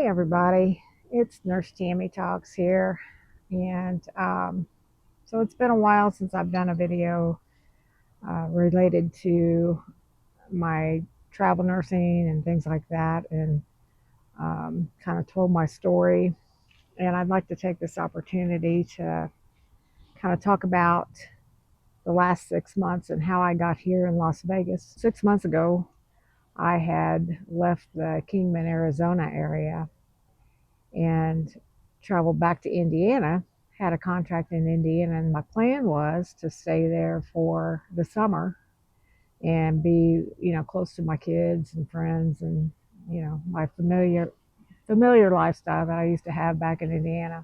Hey everybody, it's Nurse Tammy Talks here, and so it's been a while since I've done a video related to my travel nursing and things like that, and kind of told my story. And I'd like to take this opportunity to kind of talk about the last 6 months and how I got here in Las Vegas. 6 months ago, I had left the Kingman, Arizona area and traveled back to Indiana, had a contract in Indiana, and my plan was to stay there for the summer and be, close to my kids and friends and, my familiar lifestyle that I used to have back in Indiana.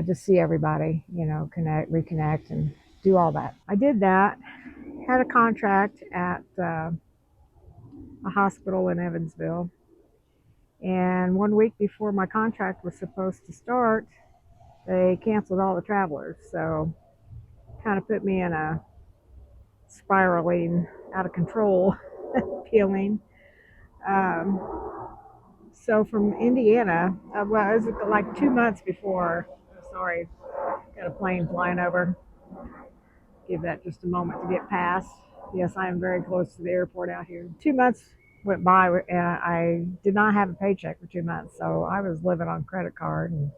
Just see everybody, connect, reconnect, and do all that. I did that, had a contract at a hospital in Evansville. And 1 week before my contract was supposed to start, they canceled all the travelers. So kind of put me in a spiraling out of control feeling. Um, so from Indiana, well, it was like 2 months before. Sorry, got a plane flying over. Give that just a moment to get past. Yes, I am very close to the airport out here. 2 months went by, and I did not have a paycheck for 2 months. So I was living on credit card, and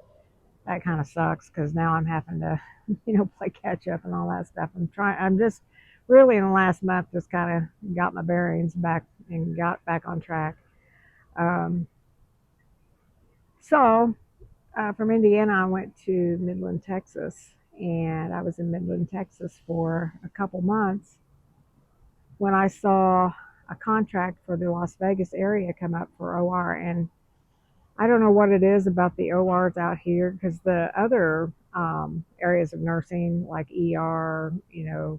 that kind of sucks because now I'm having to, play catch up and all that stuff. I'm just really in the last month just kind of got my bearings back and got back on track. Um, so from Indiana, I went to Midland, Texas, and I was in Midland, Texas for a couple months when I saw a contract for the Las Vegas area come up for OR. And I don't know what it is about the ORs out here because the other areas of nursing, like ER,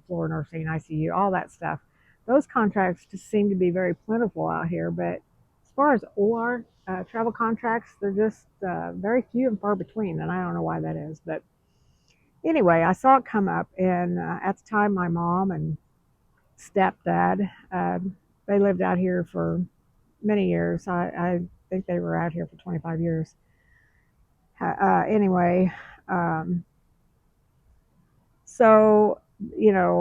floor nursing, ICU, all that stuff, those contracts just seem to be very plentiful out here. But as far as OR travel contracts, they're just very few and far between, and I don't know why that is. But anyway, I saw it come up, and at the time, my mom and stepdad, they lived out here for many years. I think they were out here for 25 years. Anyway, um, so, you know,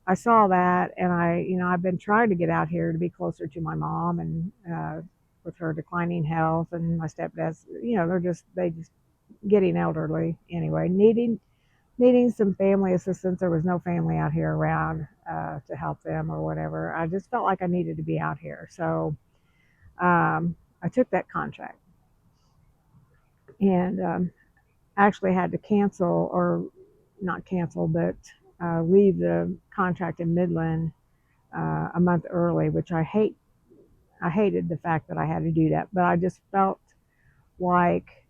I saw that, and I've been trying to get out here to be closer to my mom, and with her declining health, and my stepdad's, they just getting elderly anyway, needing some family assistance. There was no family out here around to help them or whatever. I just felt like I needed to be out here. So I took that contract, and actually had to cancel, or not cancel, but leave the contract in Midland a month early, which I hate. I hated the fact that I had to do that, but I just felt like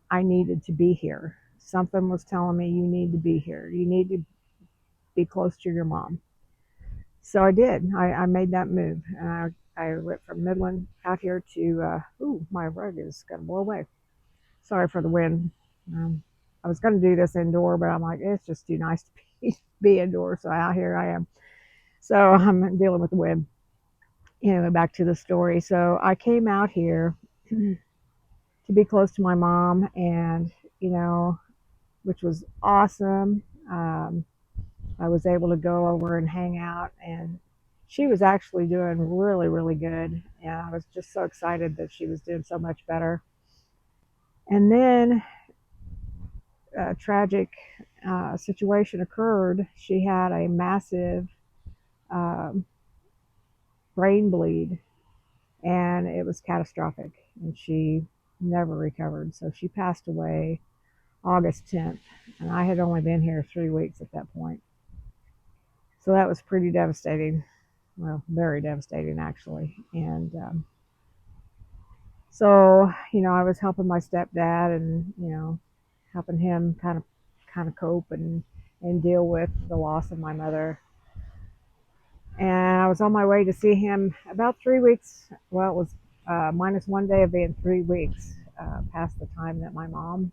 I needed to be here. Something was telling me, you need to be here. You need to be close to your mom. So I did. I made that move. I went from Midland out here to, ooh, my rug is going to blow away. Sorry for the wind. I was going to do this indoor, but I'm like, it's just too nice to be indoors. So out here I am. So I'm dealing with the wind. Anyway, back to the story. So I came out here to be close to my mom, and, which was awesome. I was able to go over and hang out, and she was actually doing really, really good. And I was just so excited that she was doing so much better. And then a tragic situation occurred. She had a massive um, brain bleed, and it was catastrophic, and she never recovered. So she passed away August 10th, and I had only been here 3 weeks at that point. So that was pretty devastating. Well, very devastating, actually. And so, I was helping my stepdad, and, helping him kind of cope and deal with the loss of my mother. And I was on my way to see him about 3 weeks. Well, it was minus one day of being 3 weeks past the time that my mom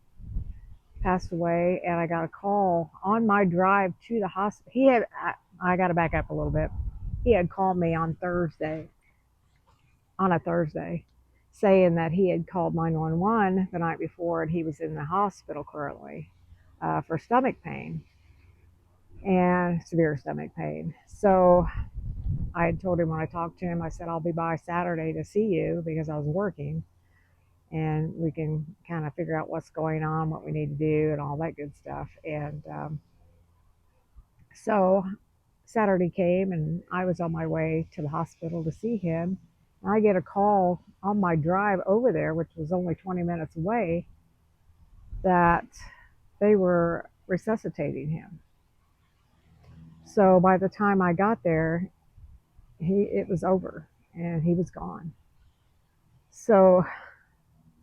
passed away. And I got a call on my drive to the hospital. I got to back up a little bit. He had called me on a Thursday, saying that he had called 911 the night before and he was in the hospital currently for stomach pain and severe stomach pain. So I had told him when I talked to him, I said, I'll be by Saturday to see you because I was working and we can kind of figure out what's going on, what we need to do, and all that good stuff. And so Saturday came and I was on my way to the hospital to see him. And I get a call on my drive over there, which was only 20 minutes away, that they were resuscitating him. So by the time I got there, it was over and he was gone. So,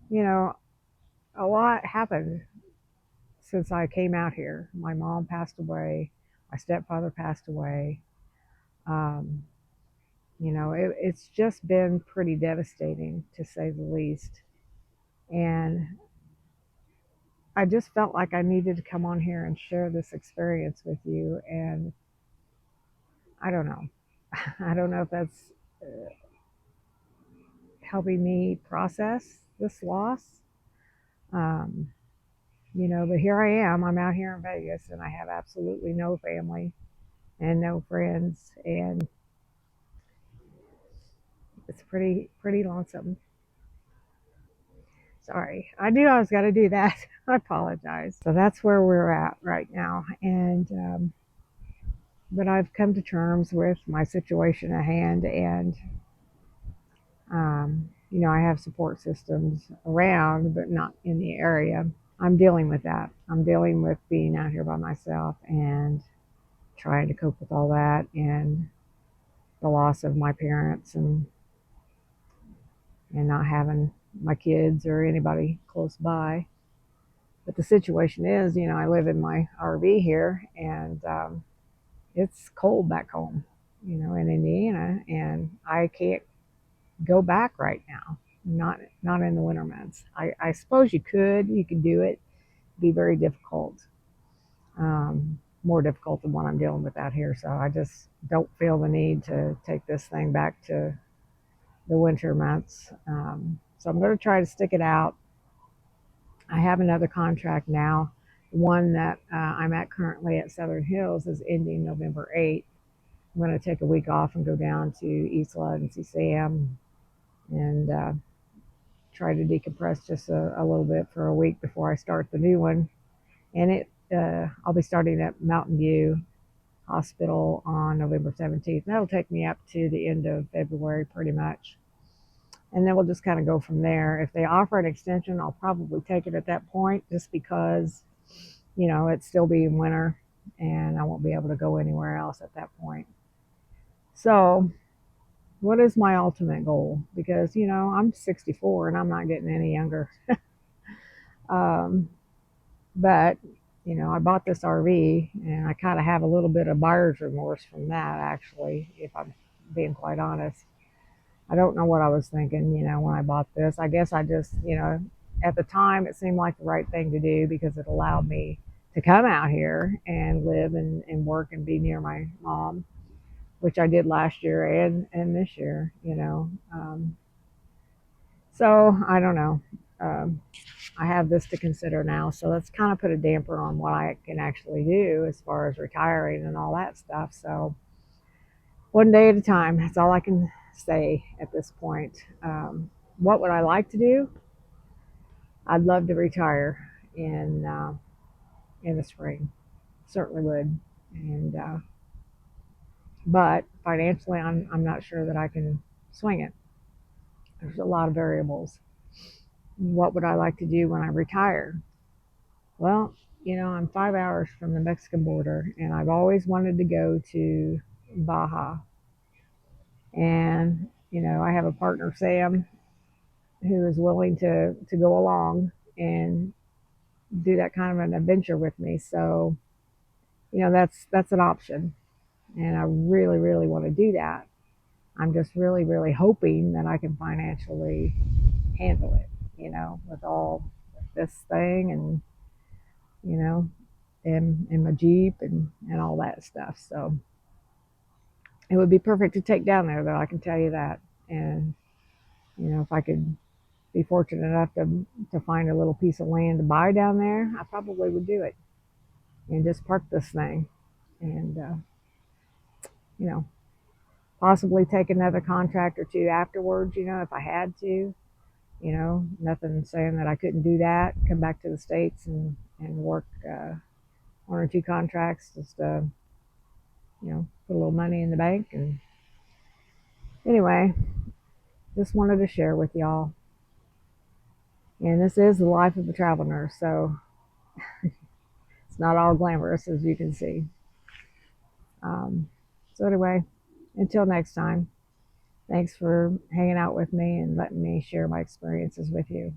you know, a lot happened since I came out here. My mom passed away, my stepfather passed away. Um, it's just been pretty devastating to say the least. And I just felt like I needed to come on here and share this experience with you. And I don't know. I don't know if that's helping me process this loss. Um, but here I am. I'm out here in Vegas and I have absolutely no family and no friends. And it's pretty lonesome. Sorry, I knew I was going to do that. I apologize. So that's where we're at right now. And, but I've come to terms with my situation at hand. And, I have support systems around, but not in the area. I'm dealing with that. I'm dealing with being out here by myself and trying to cope with all that and the loss of my parents and not having my kids or anybody close by. But the situation is, I live in my RV here and it's cold back home, in Indiana, and I can't go back right now. Not in the winter months. I suppose you could do it. It'd be very difficult, more difficult than what I'm dealing with out here. So I just don't feel the need to take this thing back to the winter months. So I'm going to try to stick it out. I have another contract now. One that I'm at currently at Southern Hills is ending November 8th. I'm going to take a week off and go down to Isla and see Sam and try to decompress just a little bit for a week before I start the new one. And I'll be starting at Mountain View Hospital on November 17th. That'll take me up to the end of February pretty much. And then we'll just kind of go from there. If they offer an extension, I'll probably take it at that point just because, it's still being winter and I won't be able to go anywhere else at that point. So, what is my ultimate goal? Because, I'm 64 and I'm not getting any younger. um, but, I bought this RV and I kind of have a little bit of buyer's remorse from that, actually, if I'm being quite honest. I don't know what I was thinking, when I bought this. I guess I just, at the time it seemed like the right thing to do because it allowed me to come out here and live and work and be near my mom, which I did last year and this year, So I don't know. I have this to consider now. So that's kind of put a damper on what I can actually do as far as retiring and all that stuff. So one day at a time, that's all I can say at this point. What would I like to do? I'd love to retire in the spring. Certainly would. And but financially, I'm not sure that I can swing it. There's a lot of variables. What would I like to do when I retire? Well, I'm 5 hours from the Mexican border, and I've always wanted to go to Baja. And I have a partner, Sam, who is willing to go along and do that kind of an adventure with me. So, that's an option, and I really, really want to do that. I'm just really, really hoping that I can financially handle it, with all this thing and and my Jeep and all that stuff. So it would be perfect to take down there, though, I can tell you that. And if I could be fortunate enough to find a little piece of land to buy down there, I probably would do it and just park this thing and, you know, possibly take another contract or two afterwards, if I had to. Nothing saying that I couldn't do that, come back to the States and work one or two contracts just to, put a little money in the bank. And anyway, just wanted to share with y'all. And this is the life of a travel nurse, so it's not all glamorous, as you can see. So anyway, until next time, thanks for hanging out with me and letting me share my experiences with you.